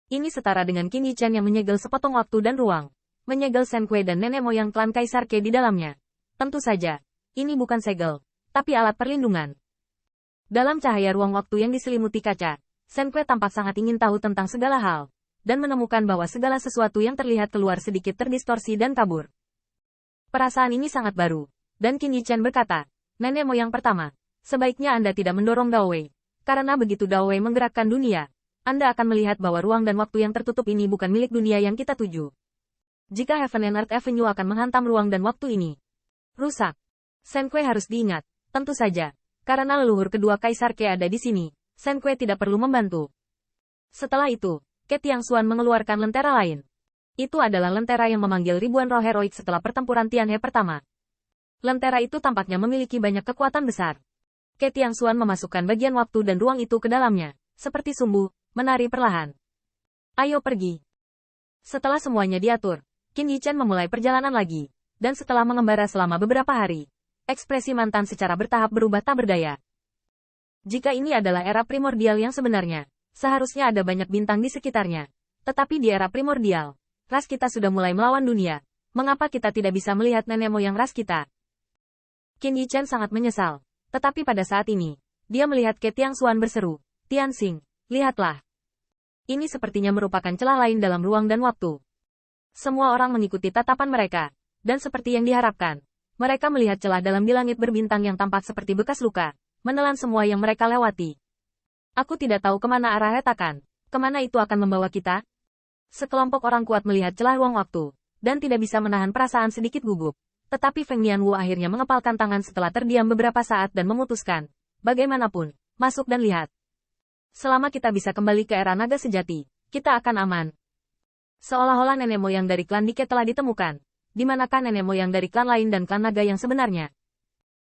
Ini setara dengan Qin Yichen yang menyegel sepotong waktu dan ruang. Menyegel Shen Kui dan nenek moyang klan Kaisar Ke di dalamnya. Tentu saja, ini bukan segel, tapi alat perlindungan. Dalam cahaya ruang waktu yang diselimuti kaca, Shen Kui tampak sangat ingin tahu tentang segala hal, dan menemukan bahwa segala sesuatu yang terlihat keluar sedikit terdistorsi dan kabur. Perasaan ini sangat baru, dan Qin Yichen berkata, nenek moyang pertama, sebaiknya Anda tidak mendorong Dao Wei, karena begitu Dao Wei menggerakkan dunia, Anda akan melihat bahwa ruang dan waktu yang tertutup ini bukan milik dunia yang kita tuju. Jika Heaven and Earth Avenue akan menghantam ruang dan waktu ini, rusak. Shen Kui harus diingat, tentu saja, karena leluhur kedua Kaisar Ke ada di sini, Shen Kui tidak perlu membantu. Setelah itu, Ke Tiangxuan mengeluarkan lentera lain. Itu adalah lentera yang memanggil ribuan roh heroik setelah pertempuran Tianhe pertama. Lentera itu tampaknya memiliki banyak kekuatan besar. Ke Tiangxuan memasukkan bagian waktu dan ruang itu ke dalamnya, seperti sumbu, menari perlahan. Ayo pergi. Setelah semuanya diatur, Qin Yichen memulai perjalanan lagi, dan setelah mengembara selama beberapa hari, ekspresi mantan secara bertahap berubah tak berdaya. Jika ini adalah era primordial yang sebenarnya, seharusnya ada banyak bintang di sekitarnya. Tetapi di era primordial, ras kita sudah mulai melawan dunia. Mengapa kita tidak bisa melihat nenek moyang ras kita? Qin Yichen sangat menyesal. Tetapi pada saat ini, dia melihat Ke Tiangxuan berseru, Tianxing, lihatlah. Ini sepertinya merupakan celah lain dalam ruang dan waktu. Semua orang mengikuti tatapan mereka, dan seperti yang diharapkan, mereka melihat celah dalam di langit berbintang yang tampak seperti bekas luka, menelan semua yang mereka lewati. Aku tidak tahu kemana arah retakan, kemana itu akan membawa kita. Sekelompok orang kuat melihat celah ruang waktu, dan tidak bisa menahan perasaan sedikit gugup. Tetapi Feng Nianwu akhirnya mengepalkan tangan setelah terdiam beberapa saat dan memutuskan, bagaimanapun, masuk dan lihat. Selama kita bisa kembali ke era naga sejati, kita akan aman. Seolah-olah nenek moyang dari klan Dike telah ditemukan. Di manakah nenek moyang dari klan lain dan klan naga yang sebenarnya?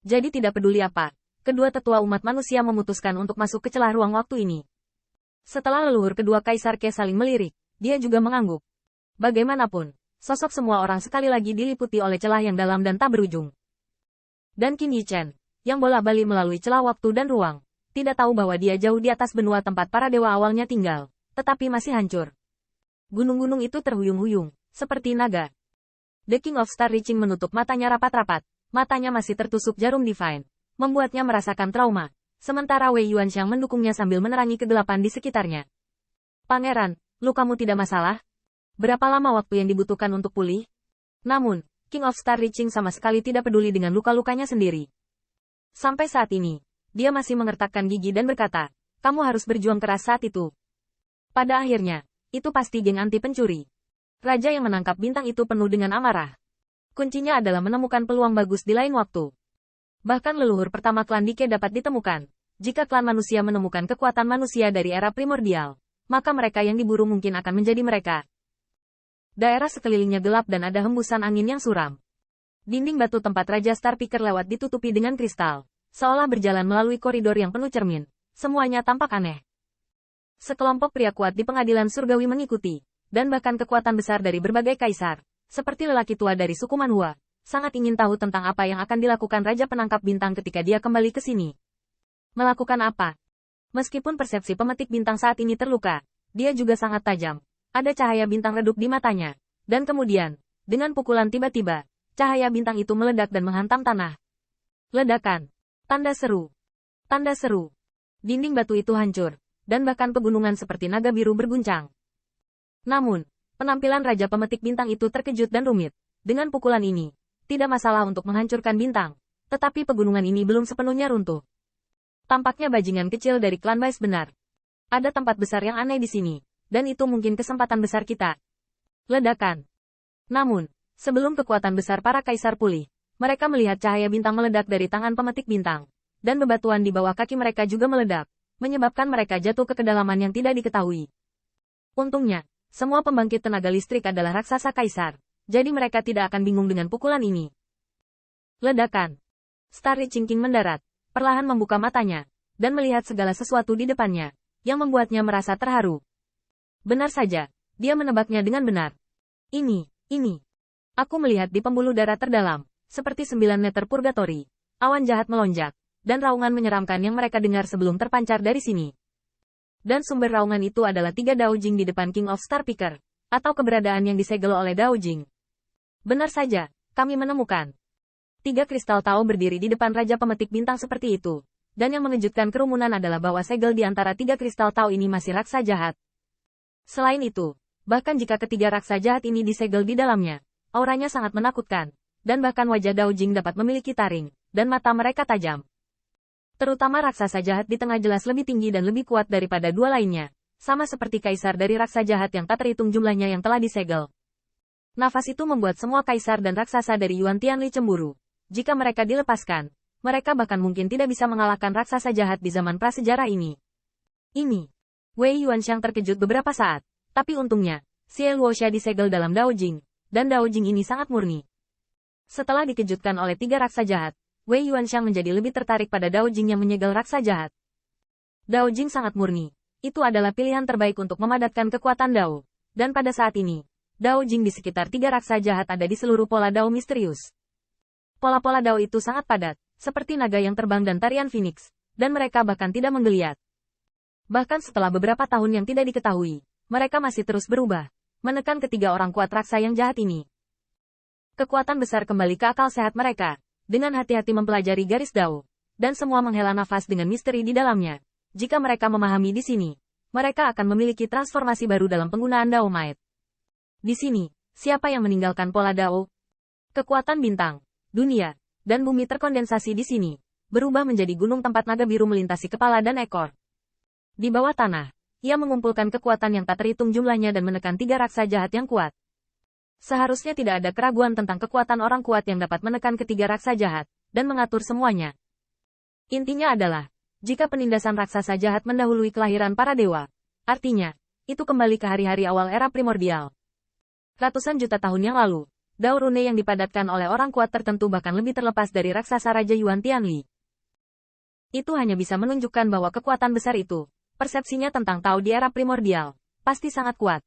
Jadi tidak peduli apa, kedua tetua umat manusia memutuskan untuk masuk ke celah ruang waktu ini. Setelah leluhur kedua Kaisar Ke saling melirik, dia juga mengangguk. Bagaimanapun, sosok semua orang sekali lagi diliputi oleh celah yang dalam dan tak berujung. Dan Qin Yichen, yang bolak-balik melalui celah waktu dan ruang, tidak tahu bahwa dia jauh di atas benua tempat para dewa awalnya tinggal, tetapi masih hancur. Gunung-gunung itu terhuyung-huyung, seperti naga. The King of Star Reaching menutup matanya rapat-rapat, matanya masih tertusuk jarum divine, membuatnya merasakan trauma, sementara Wei Yuanxiang mendukungnya sambil menerangi kegelapan di sekitarnya. Pangeran, lukamu tidak masalah? Berapa lama waktu yang dibutuhkan untuk pulih? Namun, King of Star Reaching sama sekali tidak peduli dengan luka-lukanya sendiri. Sampai saat ini, dia masih mengertakkan gigi dan berkata, kamu harus berjuang keras saat itu. Pada akhirnya, itu pasti geng anti pencuri. Raja yang menangkap bintang itu penuh dengan amarah. Kuncinya adalah menemukan peluang bagus di lain waktu. Bahkan leluhur pertama klan Dike dapat ditemukan. Jika klan manusia menemukan kekuatan manusia dari era primordial, maka mereka yang diburu mungkin akan menjadi mereka. Daerah sekelilingnya gelap dan ada hembusan angin yang suram. Dinding batu tempat Raja Starpicker lewat ditutupi dengan kristal, seolah berjalan melalui koridor yang penuh cermin. Semuanya tampak aneh. Sekelompok pria kuat di pengadilan surgawi mengikuti, dan bahkan kekuatan besar dari berbagai kaisar, seperti lelaki tua dari suku Manhua, sangat ingin tahu tentang apa yang akan dilakukan Raja Penangkap Bintang ketika dia kembali ke sini. Melakukan apa? Meskipun persepsi pemetik bintang saat ini terluka, dia juga sangat tajam. Ada cahaya bintang redup di matanya. Dan kemudian, dengan pukulan tiba-tiba, cahaya bintang itu meledak dan menghantam tanah. Ledakan. Tanda seru. Tanda seru. Dinding batu itu hancur. Dan bahkan pegunungan seperti naga biru berguncang. Namun, penampilan Raja Pemetik Bintang itu terkejut dan rumit. Dengan pukulan ini, tidak masalah untuk menghancurkan bintang. Tetapi pegunungan ini belum sepenuhnya runtuh. Tampaknya bajingan kecil dari klan Bais benar. Ada tempat besar yang aneh di sini. Dan itu mungkin kesempatan besar kita. Ledakan. Namun, sebelum kekuatan besar para kaisar pulih, mereka melihat cahaya bintang meledak dari tangan pemetik bintang. Dan bebatuan di bawah kaki mereka juga meledak, menyebabkan mereka jatuh ke kedalaman yang tidak diketahui. Untungnya, semua pembangkit tenaga listrik adalah raksasa kaisar, jadi mereka tidak akan bingung dengan pukulan ini. Ledakan. Starry Chingking mendarat, perlahan membuka matanya, dan melihat segala sesuatu di depannya, yang membuatnya merasa terharu. Benar saja, dia menebaknya dengan benar. Ini. Aku melihat di pembuluh darah terdalam, seperti 9 meter purgatori, awan jahat melonjak, dan raungan menyeramkan yang mereka dengar sebelum terpancar dari sini. Dan sumber raungan itu adalah 3 Dao Jing di depan King of Star Picker, atau keberadaan yang disegel oleh Dao Jing. Benar saja, kami menemukan 3 kristal Tao berdiri di depan Raja Pemetik Bintang seperti itu. Dan yang mengejutkan kerumunan adalah bahwa segel di antara 3 kristal Tao ini masih raksa jahat. Selain itu, bahkan jika ketiga raksa jahat ini disegel di dalamnya, auranya sangat menakutkan, dan bahkan wajah Dao Jing dapat memiliki taring, dan mata mereka tajam. Terutama raksasa jahat di tengah jelas lebih tinggi dan lebih kuat daripada 2 lainnya, sama seperti kaisar dari raksa jahat yang tak terhitung jumlahnya yang telah disegel. Nafas itu membuat semua kaisar dan raksasa dari Yuan Tianli cemburu. Jika mereka dilepaskan, mereka bahkan mungkin tidak bisa mengalahkan raksasa jahat di zaman prasejarah ini. Ini. Wei Yuanxiang terkejut beberapa saat, tapi untungnya, Xie Luoxia disegel dalam Dao Jing, dan Dao Jing ini sangat murni. Setelah dikejutkan oleh 3 raksa jahat, Wei Yuanxiang menjadi lebih tertarik pada Dao Jing yang menyegel raksa jahat. Dao Jing sangat murni. Itu adalah pilihan terbaik untuk memadatkan kekuatan Dao. Dan pada saat ini, Dao Jing di sekitar 3 raksa jahat ada di seluruh pola Dao misterius. Pola-pola Dao itu sangat padat, seperti naga yang terbang dan tarian Phoenix, dan mereka bahkan tidak menggeliat. Bahkan setelah beberapa tahun yang tidak diketahui, mereka masih terus berubah, menekan ketiga orang kuat raksa yang jahat ini. Kekuatan besar kembali ke akal sehat mereka. Dengan hati-hati mempelajari garis Dao, dan semua menghela nafas dengan misteri di dalamnya. Jika mereka memahami di sini, mereka akan memiliki transformasi baru dalam penggunaan Dao Might. Di sini, siapa yang meninggalkan pola Dao? Kekuatan bintang, dunia, dan bumi terkondensasi di sini, berubah menjadi gunung tempat naga biru melintasi kepala dan ekor. Di bawah tanah, ia mengumpulkan kekuatan yang tak terhitung jumlahnya dan menekan 3 raksa jahat yang kuat. Seharusnya tidak ada keraguan tentang kekuatan orang kuat yang dapat menekan ketiga raksa jahat, dan mengatur semuanya. Intinya adalah, jika penindasan raksasa jahat mendahului kelahiran para dewa, artinya, itu kembali ke hari-hari awal era primordial. Ratusan juta tahun yang lalu, Dao Rune yang dipadatkan oleh orang kuat tertentu bahkan lebih terlepas dari raksasa Raja Yuan Tianli. Itu hanya bisa menunjukkan bahwa kekuatan besar itu, persepsinya tentang Tao di era primordial, pasti sangat kuat.